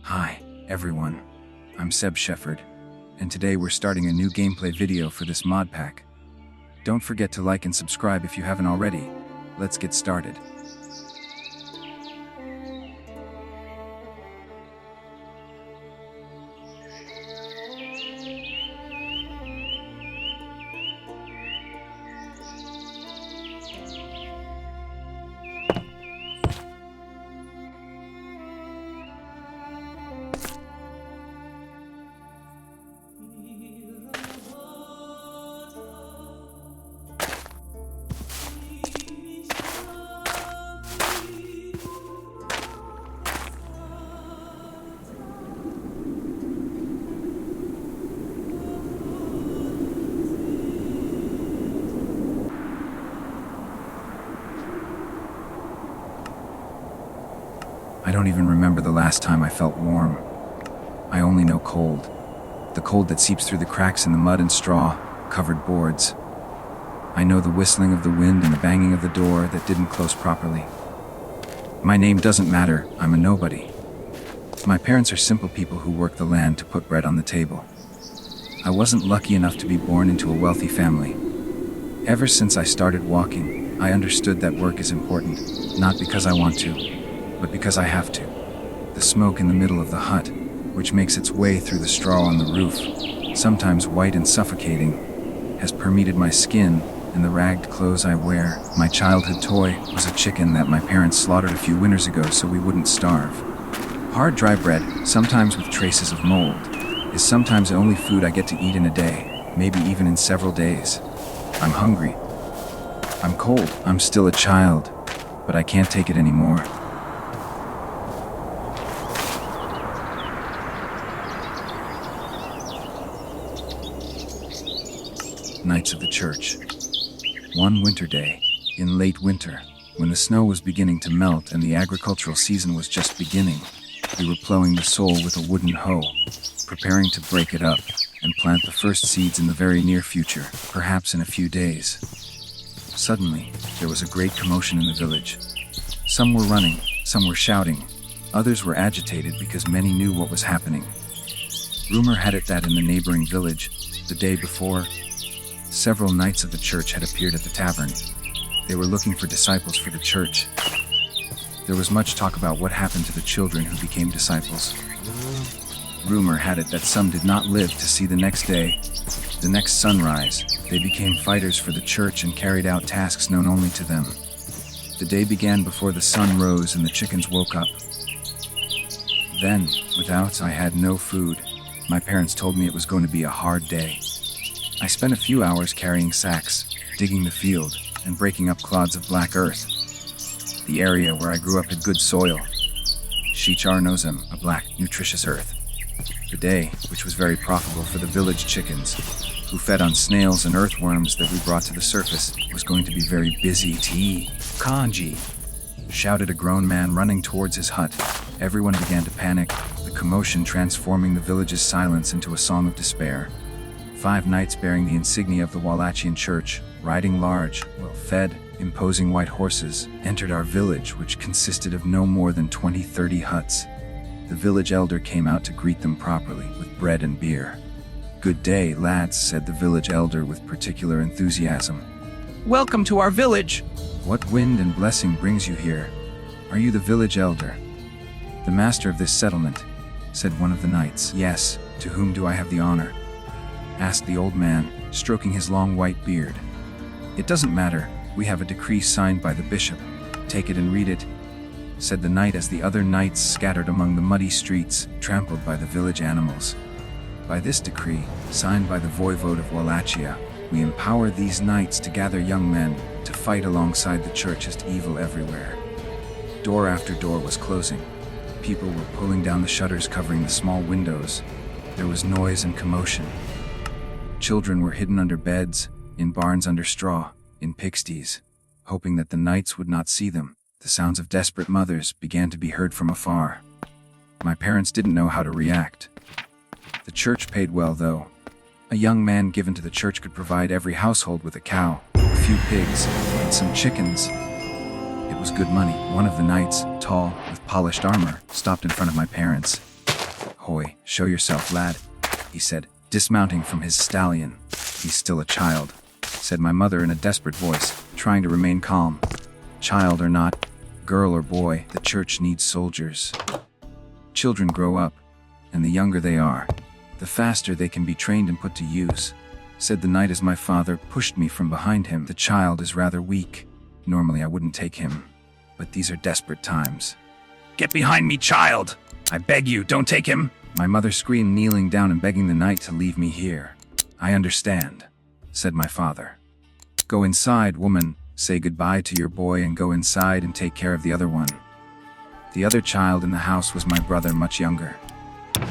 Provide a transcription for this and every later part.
Hi, everyone. I'm Seb Shepard, and today we're starting a new gameplay video for this mod pack. Don't forget to like and subscribe if you haven't already. Let's get started. I don't even remember the last time I felt warm. I only know cold. The cold that seeps through the cracks in the mud and straw, covered boards. I know the whistling of the wind and the banging of the door that didn't close properly. My name doesn't matter, I'm a nobody. My parents are simple people who work the land to put bread on the table. I wasn't lucky enough to be born into a wealthy family. Ever since I started walking, I understood that work is important, not because I want to, but because I have to. The smoke in the middle of the hut, which makes its way through the straw on the roof, sometimes white and suffocating, has permeated my skin and the ragged clothes I wear. My childhood toy was a chicken that my parents slaughtered a few winters ago so we wouldn't starve. Hard dry bread, sometimes with traces of mold, is sometimes the only food I get to eat in a day, maybe even in several days. I'm hungry. I'm cold. I'm still a child, but I can't take it anymore. Knights of the Church. One winter day, in late winter, when the snow was beginning to melt and the agricultural season was just beginning, we were plowing the soil with a wooden hoe, preparing to break it up and plant the first seeds in the very near future, perhaps in a few days. Suddenly, there was a great commotion in the village. Some were running, some were shouting, others were agitated because many knew what was happening. Rumor had it that in the neighboring village, the day before, several knights of the church had appeared at the tavern. They were looking for disciples for the church. There was much talk about what happened to the children who became disciples. Rumor had it that some did not live to see the next day, the next sunrise. They became fighters for the church and carried out tasks known only to them. The day began before the sun rose and the chickens woke up. Then, without I had no food, my parents told me it was going to be a hard day. I spent a few hours carrying sacks, digging the field, and breaking up clods of black earth. The area where I grew up had good soil. Shicharnosem, a black, nutritious earth. The day, which was very profitable for the village chickens, who fed on snails and earthworms that we brought to the surface, was going to be very busy. Kanji, shouted a grown man running towards his hut. Everyone began to panic, the commotion transforming the village's silence into a song of despair. 5 knights bearing the insignia of the Wallachian church, riding large, well-fed, imposing white horses, entered our village, which consisted of no more than 20-30 huts. The village elder came out to greet them properly, with bread and beer. "Good day, lads," said the village elder with particular enthusiasm. "Welcome to our village." "What wind and blessing brings you here? Are you the village elder?" "The master of this settlement," said one of the knights. "Yes, to whom do I have the honor?" asked the old man, stroking his long white beard. "It doesn't matter, we have a decree signed by the bishop. Take it and read it," said the knight as the other knights scattered among the muddy streets, trampled by the village animals. "By this decree, signed by the voivode of Wallachia, we empower these knights to gather young men, to fight alongside the church against evil everywhere." Door after door was closing. People were pulling down the shutters covering the small windows. There was noise and commotion. Children were hidden under beds, in barns under straw, in pigsties, hoping that the knights would not see them. The sounds of desperate mothers began to be heard from afar. My parents didn't know how to react. The church paid well, though. A young man given to the church could provide every household with a cow, a few pigs, and some chickens. It was good money. One of the knights, tall, with polished armor, stopped in front of my parents. "Hoy, show yourself, lad," he said, dismounting from his stallion. "He's still a child," said my mother in a desperate voice, trying to remain calm. "Child or not, girl or boy, the church needs soldiers. Children grow up, and the younger they are, the faster they can be trained and put to use," said the knight as my father pushed me from behind him. "The child is rather weak. Normally I wouldn't take him, but these are desperate times." Get behind me, child! I beg you, don't take him! My mother screamed, kneeling down and begging the knight to leave me here. "I understand," said my father. "Go inside, woman. Say goodbye to your boy and go inside and take care of the other one." The other child in the house was my brother, much younger.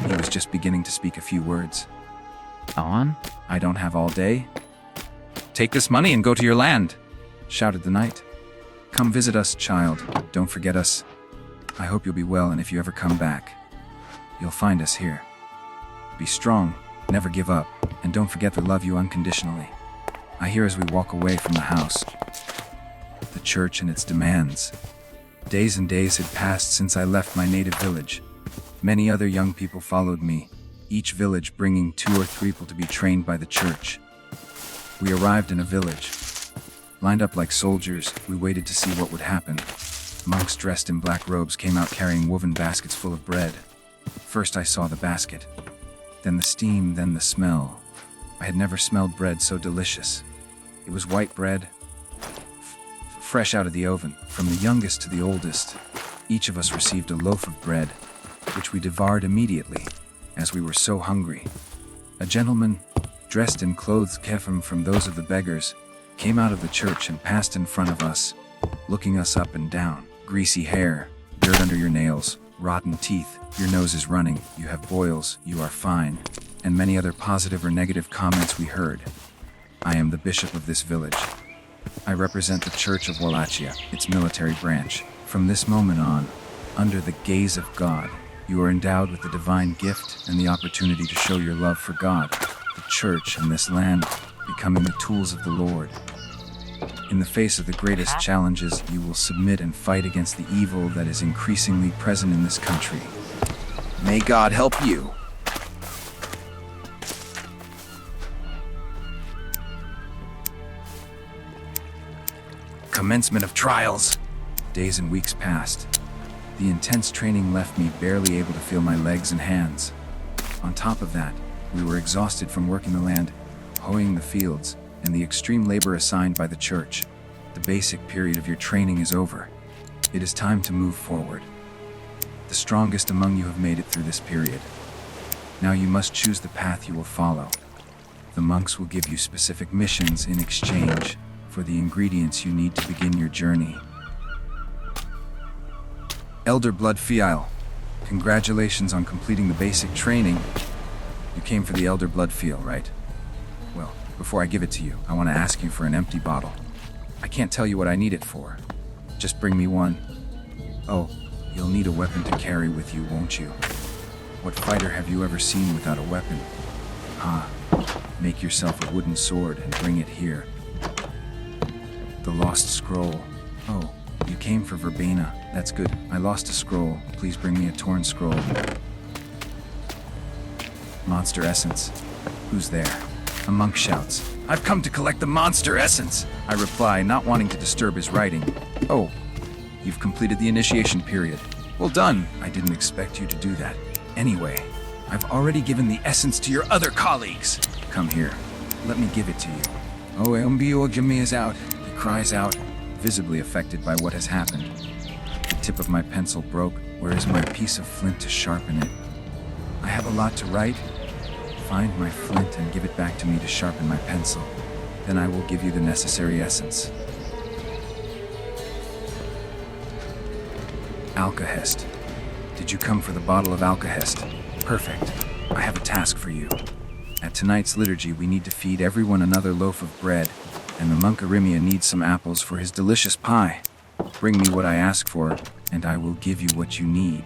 He was just beginning to speak a few words. On? "I don't have all day," Take this money and go to your land. shouted the knight. "Come visit us, child. Don't forget us. I hope you'll be well, and if you ever come back, you'll find us here. Be strong, never give up, and don't forget to love you unconditionally." I hear as we walk away from the house. The church and its demands. Days and days had passed since I left my native village. Many other young people followed me, each village bringing 2 or 3 people to be trained by the church. We arrived in a village. Lined up like soldiers, we waited to see what would happen. Monks dressed in black robes came out carrying woven baskets full of bread. First I saw the basket, then the steam, then the smell. I had never smelled bread so delicious. It was white bread, fresh out of the oven. From the youngest to the oldest, each of us received a loaf of bread, which we devoured immediately, as we were so hungry. A gentleman, dressed in clothes different from those of the beggars, came out of the church and passed in front of us, looking us up and down. "Greasy hair, dirt under your nails, rotten teeth, your nose is running, you have boils, you are fine," and many other positive or negative comments we heard. I am the bishop of this village. I represent the Church of Wallachia, its military branch. From this moment on, under the gaze of God, you are endowed with the divine gift and the opportunity to show your love for God, the church, and this land, becoming the tools of the Lord. In the face of the greatest challenges, you will submit and fight against the evil that is increasingly present in this country. May God help you. Commencement of trials. Days and weeks passed. The intense training left me barely able to feel my legs and hands. On top of that, we were exhausted from working the land, hoeing the fields, and the extreme labor assigned by the church. The basic period of your training is over. It is time to move forward. The strongest among you have made it through this period. Now you must choose the path you will follow. The monks will give you specific missions in exchange for the ingredients you need to begin your journey. Elder Blood Fial, congratulations on completing the basic training. You came for the Elder Blood Fial, right? Well, before I give it to you, I want to ask you for an empty bottle. I can't tell you what I need it for. Just bring me one. Oh, you'll need a weapon to carry with you, won't you? What fighter have you ever seen without a weapon? Make yourself a wooden sword and bring it here. The lost scroll. Oh, you came for verbena. That's good. I lost a scroll. Please bring me a torn scroll. Monster essence. Who's there? A monk shouts. "I've come to collect the monster essence," I reply, not wanting to disturb his writing. "Oh, you've completed the initiation period. Well done. I didn't expect you to do that. Anyway, I've already given the essence to your other colleagues. Come here. Let me give it to you." Oh, Mbio is out. He cries out, visibly affected by what has happened. The tip of my pencil broke. Where is my piece of flint to sharpen it? I have a lot to write. Find my flint and give it back to me to sharpen my pencil. Then I will give you the necessary essence. Alkahest. Did you come for the bottle of Alkahest? Perfect. I have a task for you. At tonight's liturgy, we need to feed everyone another loaf of bread, and the monk Arimia needs some apples for his delicious pie. Bring me what I ask for, and I will give you what you need.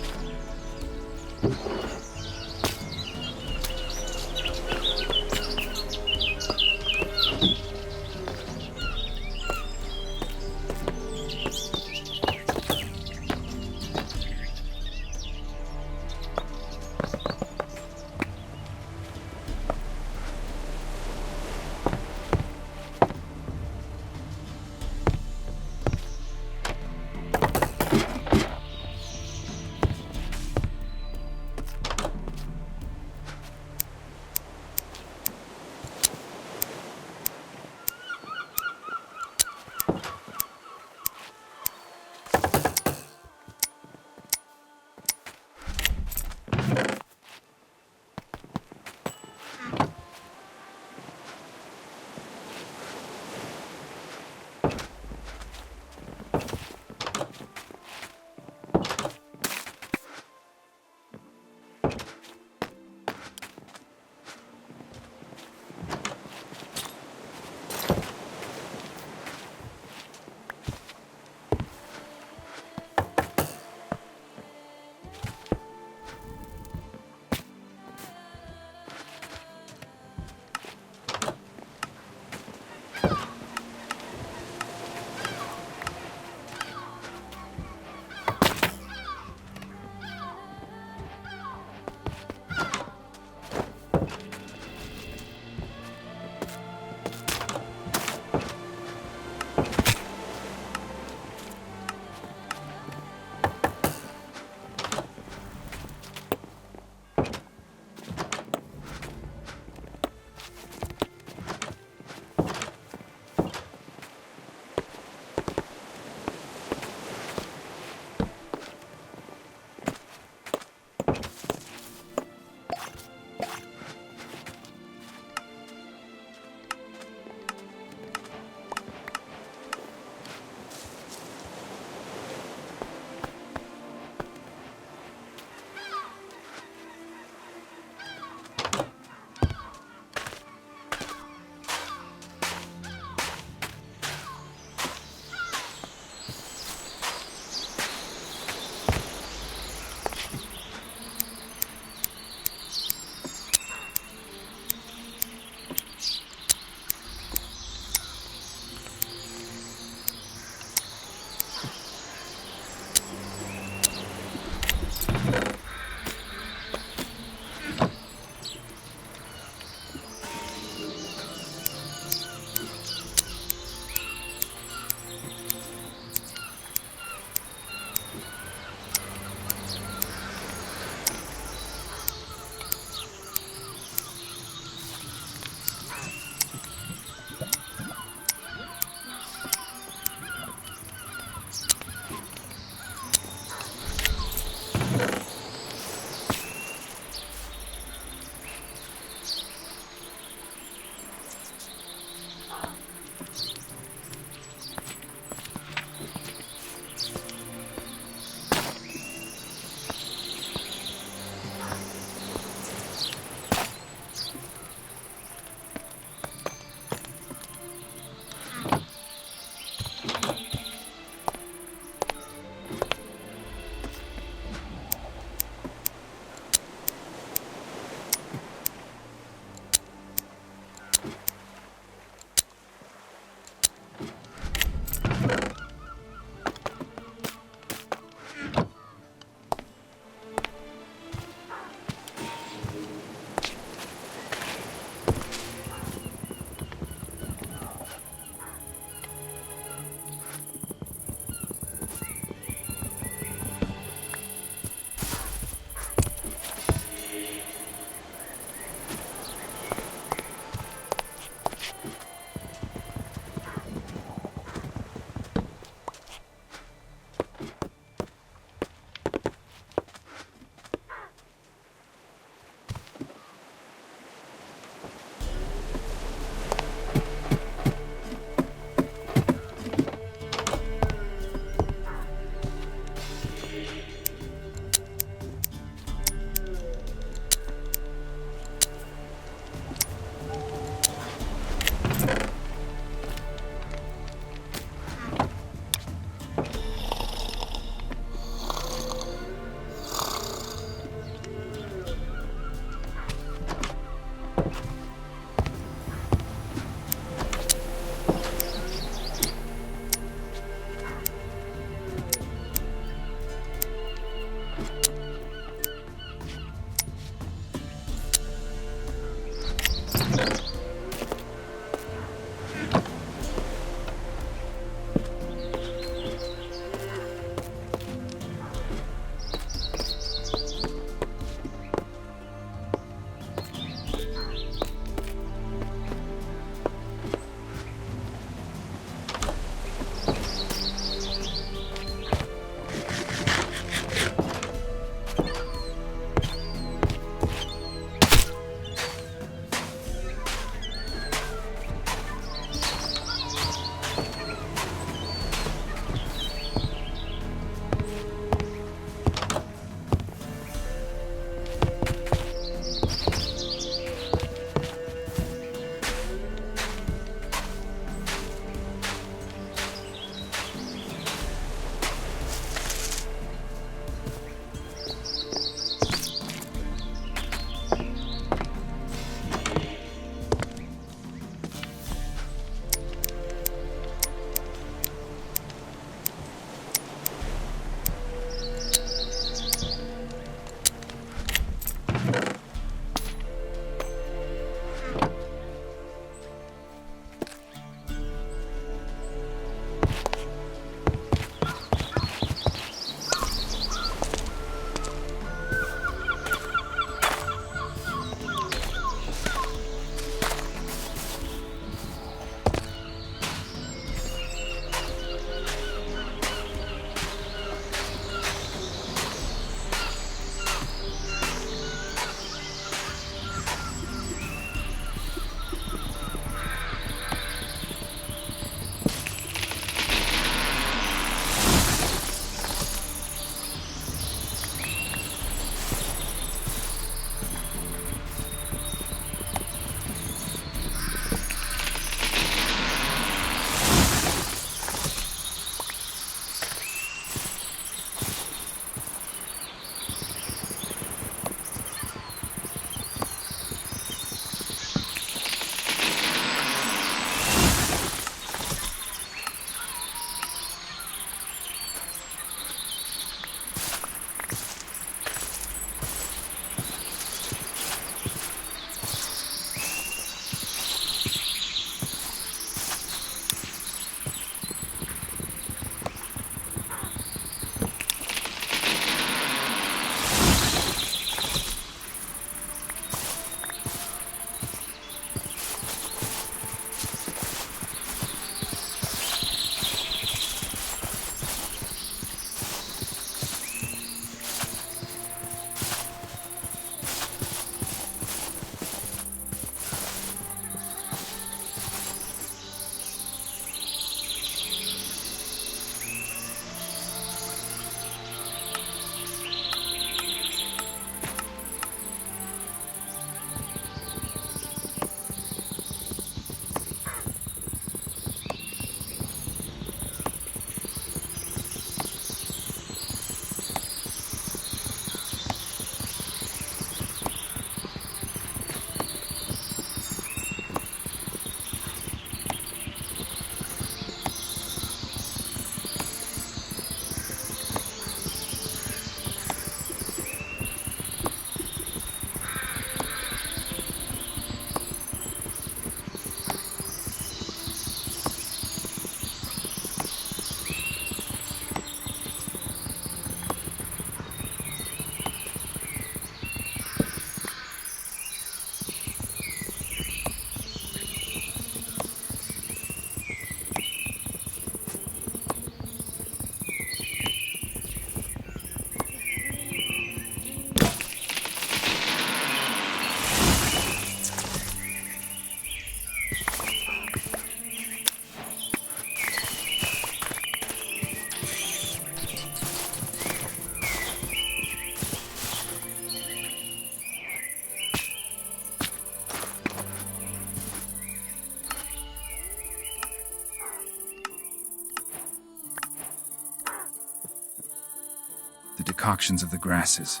Decoctions of the grasses.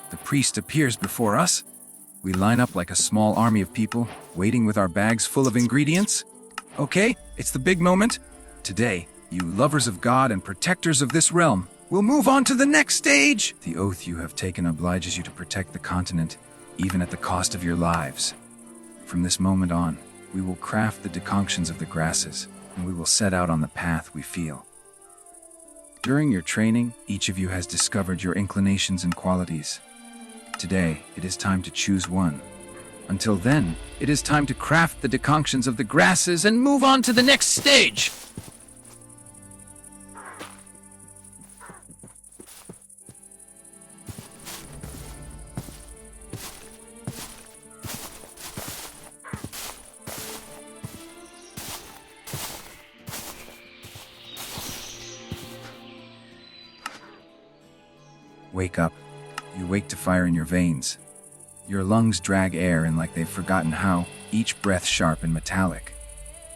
The priest appears before us. We line up like a small army of people, waiting with our bags full of ingredients. Okay, it's the big moment. Today, you lovers of God and protectors of this realm, will move on to the next stage. The oath you have taken obliges you to protect the continent, even at the cost of your lives. From this moment on, we will craft the decoctions of the grasses, and we will set out on the path we feel. During your training, each of you has discovered your inclinations and qualities. Today, it is time to choose one. Until then, it is time to craft the decoctions of the grasses and move on to the next stage! Wake up. You wake to fire in your veins. Your lungs drag air in like they've forgotten how, each breath sharp and metallic.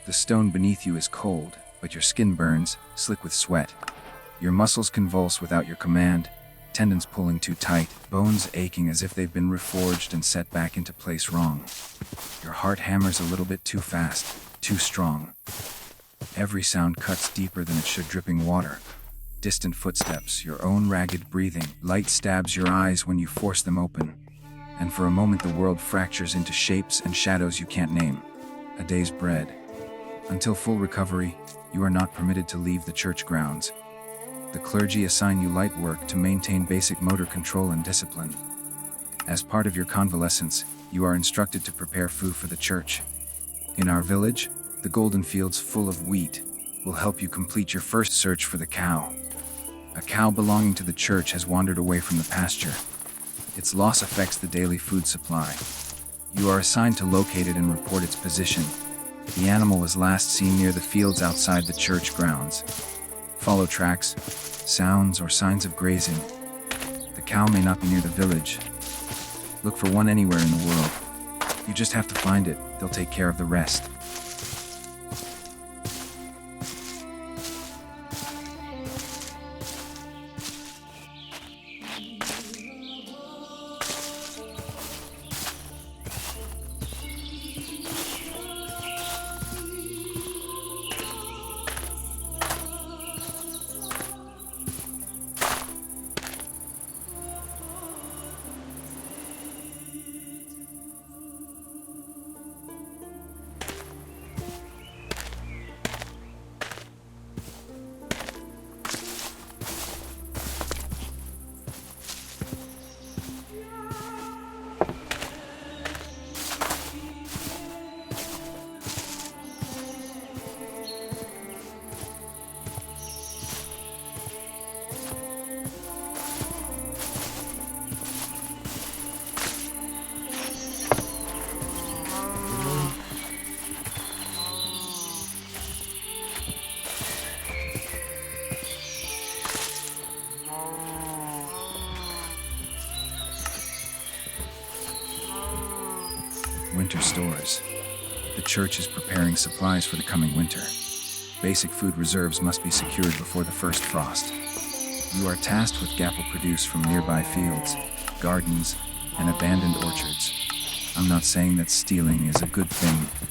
The stone beneath you is cold, but your skin burns, slick with sweat. Your muscles convulse without your command, tendons pulling too tight, bones aching as if they've been reforged and set back into place wrong. Your heart hammers a little bit too fast, too strong. Every sound cuts deeper than it should, dripping water. Distant footsteps, your own ragged breathing, light stabs your eyes when you force them open. And for a moment the world fractures into shapes and shadows you can't name. A day's bread. Until full recovery, you are not permitted to leave the church grounds. The clergy assign you light work to maintain basic motor control and discipline. As part of your convalescence, you are instructed to prepare food for the church. In our village, the golden fields full of wheat will help you complete your first search for the cow. A cow belonging to the church has wandered away from the pasture. Its loss affects the daily food supply. You are assigned to locate it and report its position. The animal was last seen near the fields outside the church grounds. Follow tracks, sounds, or signs of grazing. The cow may not be near the village. Look for one anywhere in the world. You just have to find it. They'll take care of the rest. Winter stores. The church is preparing supplies for the coming winter. Basic food reserves must be secured before the first frost. You are tasked with gapple produce from nearby fields, gardens, and abandoned orchards. I'm not saying that stealing is a good thing.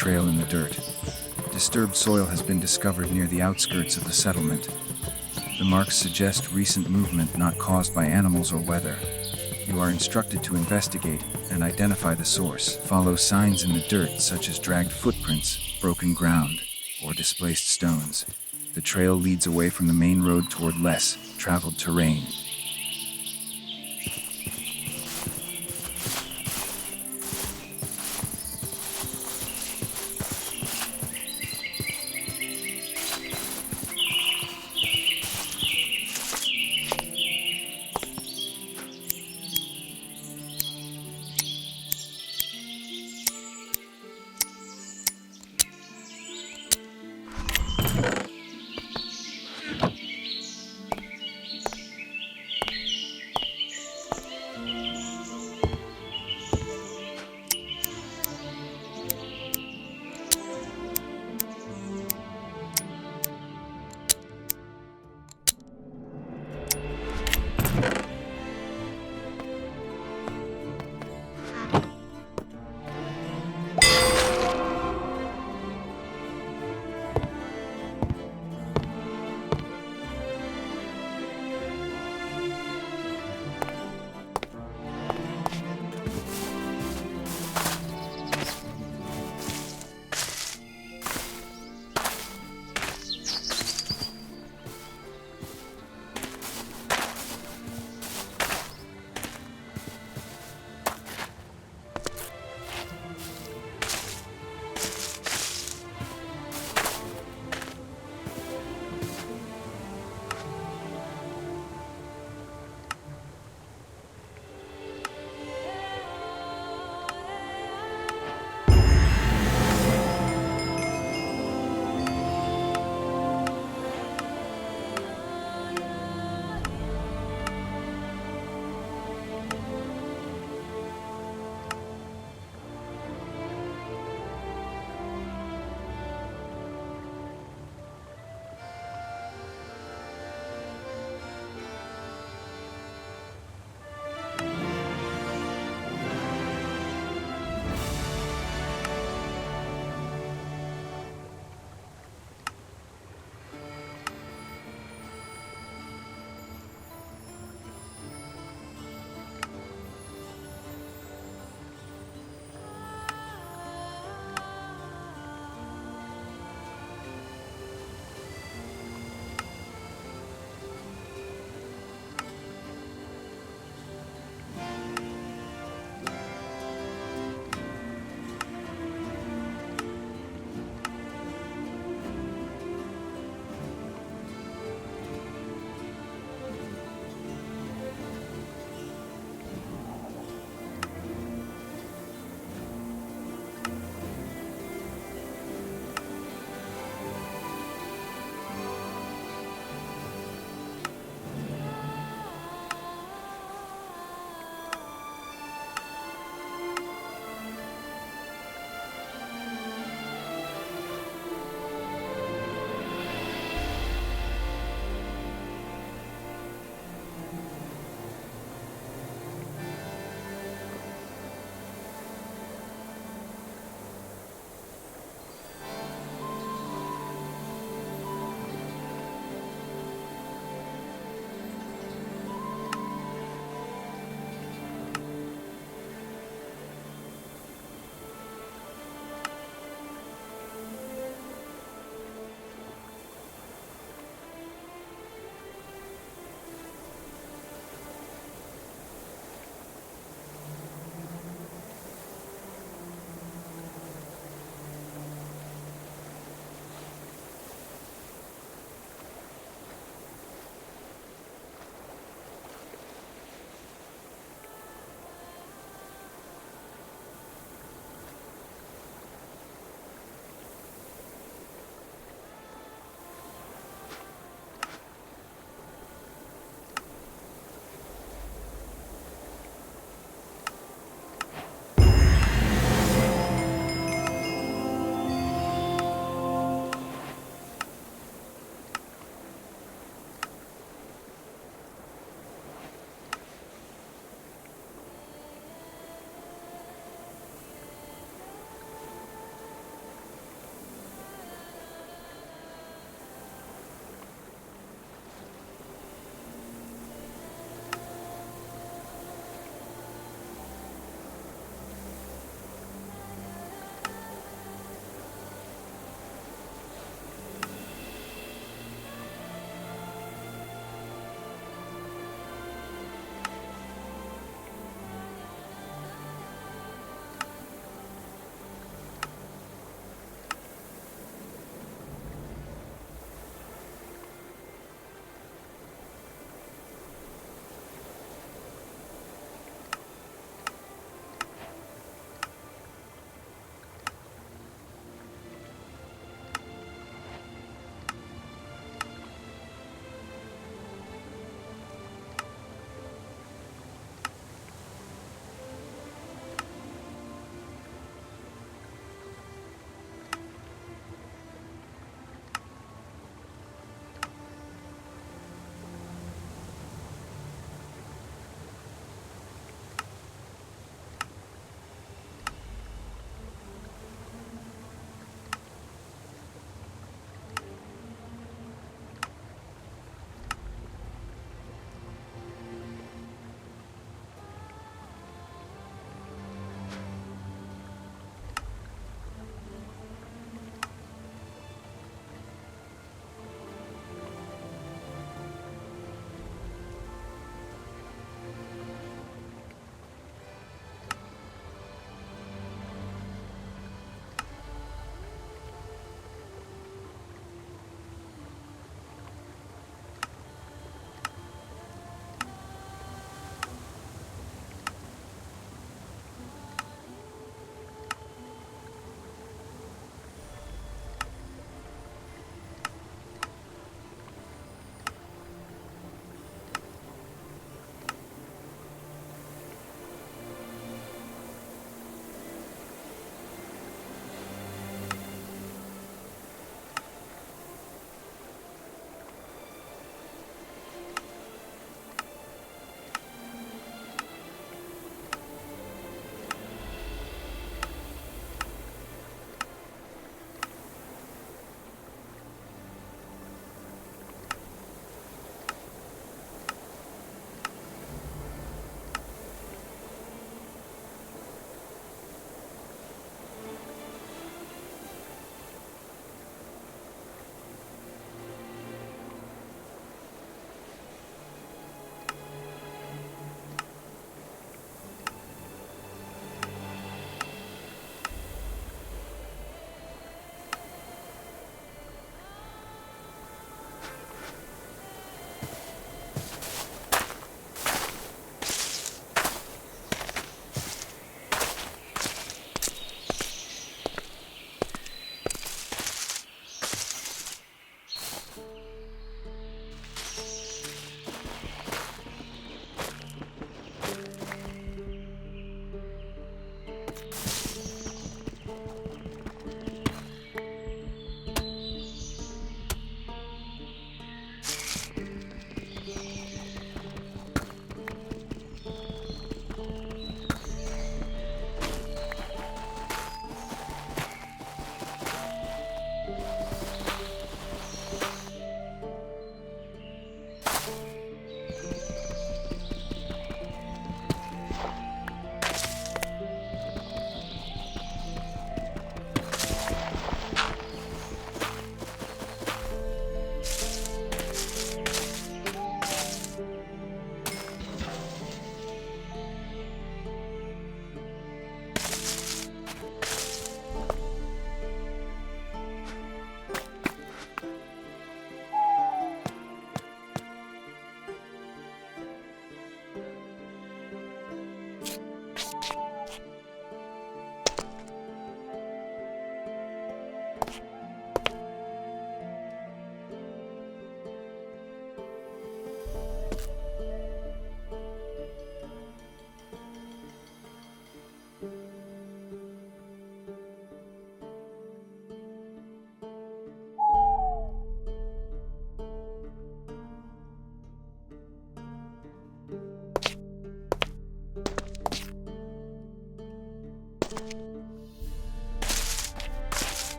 trail in the dirt. Disturbed soil has been discovered near the outskirts of the settlement. The marks suggest recent movement not caused by animals or weather. You are instructed to investigate and identify the source. Follow signs in the dirt such as dragged footprints, broken ground, or displaced stones. The trail leads away from the main road toward less traveled terrain.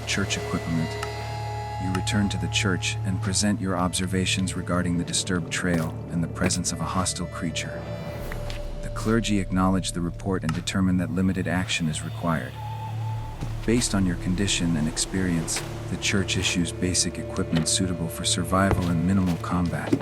Church equipment. You return to the church and present your observations regarding the disturbed trail and the presence of a hostile creature. The clergy acknowledge the report and determine that limited action is required. Based on your condition and experience, the church issues basic equipment suitable for survival and minimal combat.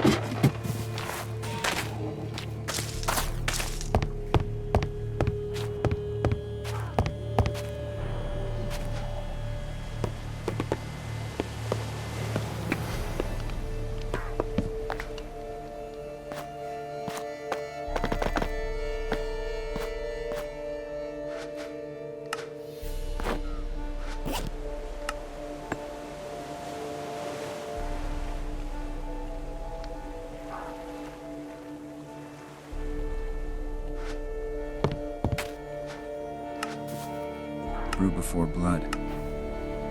Brew before blood.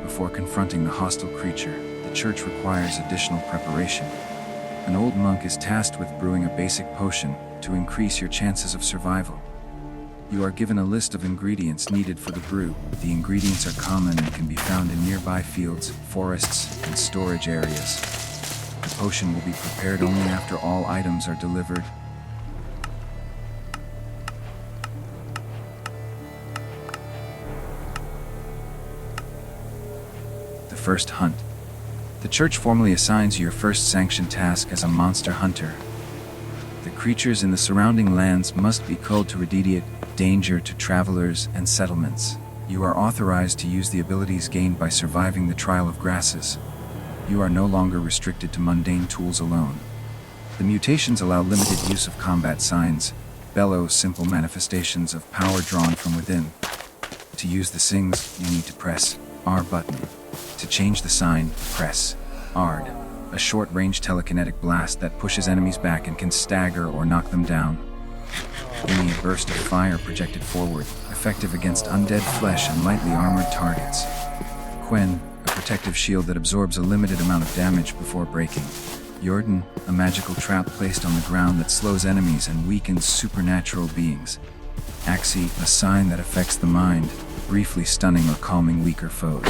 Before confronting the hostile creature, the church requires additional preparation. An old monk is tasked with brewing a basic potion to increase your chances of survival. You are given a list of ingredients needed for the brew. The ingredients are common and can be found in nearby fields, forests, and storage areas. The potion will be prepared only after all items are delivered. First hunt. The church formally assigns you your first sanctioned task as a monster hunter. The creatures in the surrounding lands must be culled to remediate danger to travelers and settlements. You are authorized to use the abilities gained by surviving the trial of grasses. You are no longer restricted to mundane tools alone. The mutations allow limited use of combat signs, bellows, simple manifestations of power drawn from within. To use the sings, you need to press R button. To change the sign, press ARD, a short-range telekinetic blast that pushes enemies back and can stagger or knock them down. Give me a burst of fire projected forward, effective against undead flesh and lightly armored targets. Quen, a protective shield that absorbs a limited amount of damage before breaking. Jordan, a magical trap placed on the ground that slows enemies and weakens supernatural beings. Axie, a sign that affects the mind, briefly stunning or calming weaker foes.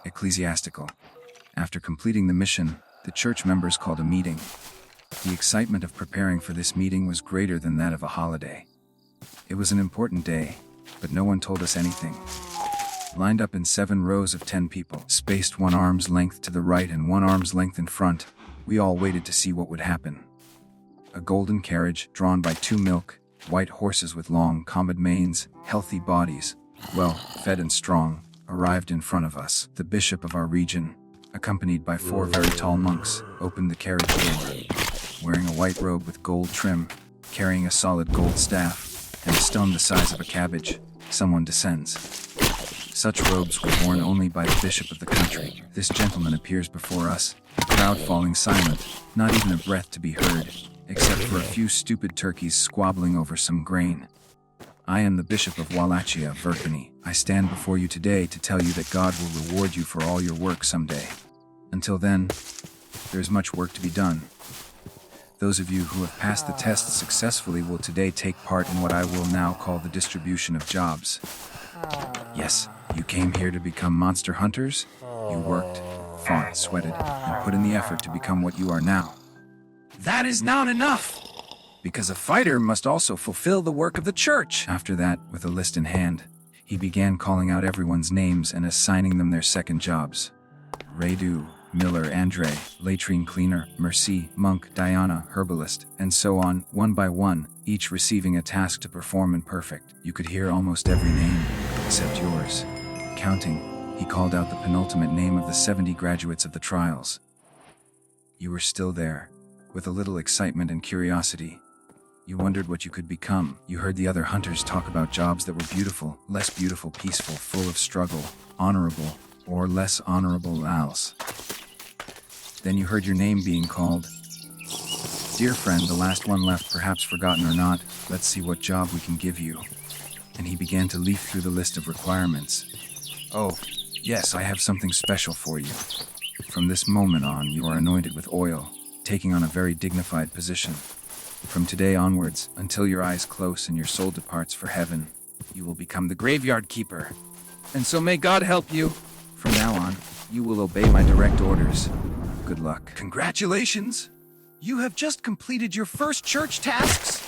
Ecclesiastical. After completing the mission, the church members called a meeting. The excitement of preparing for this meeting was greater than that of a holiday. It was an important day, but no one told us anything. Lined up in 7 rows of 10 people, spaced 1 arm's length to the right and 1 arm's length in front, we all waited to see what would happen. A golden carriage, drawn by 2 white horses with long, combed manes, healthy bodies, well fed and strong, arrived in front of us. The bishop of our region, accompanied by 4 very tall monks, opened the carriage door. Wearing a white robe with gold trim, carrying a solid gold staff, and a stone the size of a cabbage, someone descends. Such robes were worn only by the bishop of the country. This gentleman appears before us, the crowd falling silent, not even a breath to be heard, except for a few stupid turkeys squabbling over some grain. I am the Bishop of Wallachia, Verkany. I stand before you today to tell you that God will reward you for all your work someday. Until then, there is much work to be done. Those of you who have passed the test successfully will today take part in what I will now call the distribution of jobs. Yes, you came here to become monster hunters. You worked, fought, sweated, and put in the effort to become what you are now. That is not enough! Because a fighter must also fulfill the work of the church. After that, with a list in hand, he began calling out everyone's names and assigning them their second jobs. Radu, Miller, Andre, latrine cleaner, Mercy, monk, Diana, herbalist, and so on, one by one, each receiving a task to perform in perfect. You could hear almost every name, except yours. Counting, he called out the penultimate name of the 70 graduates of the trials. You were still there, with a little excitement and curiosity. You wondered what you could become. You heard the other hunters talk about jobs that were beautiful, less beautiful, peaceful, full of struggle, honorable, or less honorable else. Then you heard your name being called. Dear friend, the last one left, perhaps forgotten or not, let's see what job we can give you. And he began to leaf through the list of requirements. Oh, yes, I have something special for you. From this moment on, you are anointed with oil, taking on a very dignified position. From today onwards, until your eyes close and your soul departs for heaven, you will become the graveyard keeper. And so may God help you. From now on, you will obey my direct orders. Good luck. Congratulations! You have just completed your first church tasks!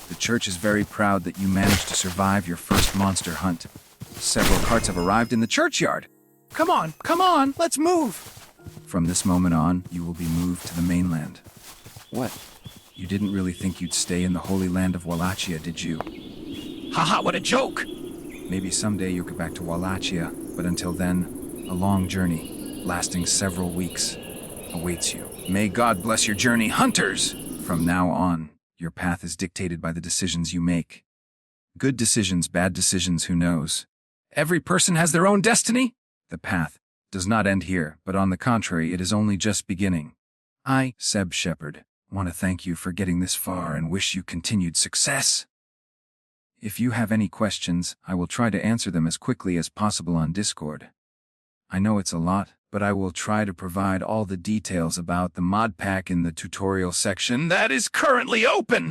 The church is very proud that you managed to survive your first monster hunt. Several carts have arrived in the churchyard. Come on, let's move! From this moment on, you will be moved to the mainland. What? You didn't really think you'd stay in the holy land of Wallachia, did you? Haha, what a joke! Maybe someday you'll go back to Wallachia, but until then, a long journey, lasting several weeks, awaits you. May God bless your journey, hunters! From now on, your path is dictated by the decisions you make. Good decisions, bad decisions, who knows? Every person has their own destiny? The path does not end here, but on the contrary, it is only just beginning. I, Seb Shepherd, want to thank you for getting this far and wish you continued success. If you have any questions, I will try to answer them as quickly as possible on Discord. I know it's a lot, but I will try to provide all the details about the mod pack in the tutorial section That is currently open!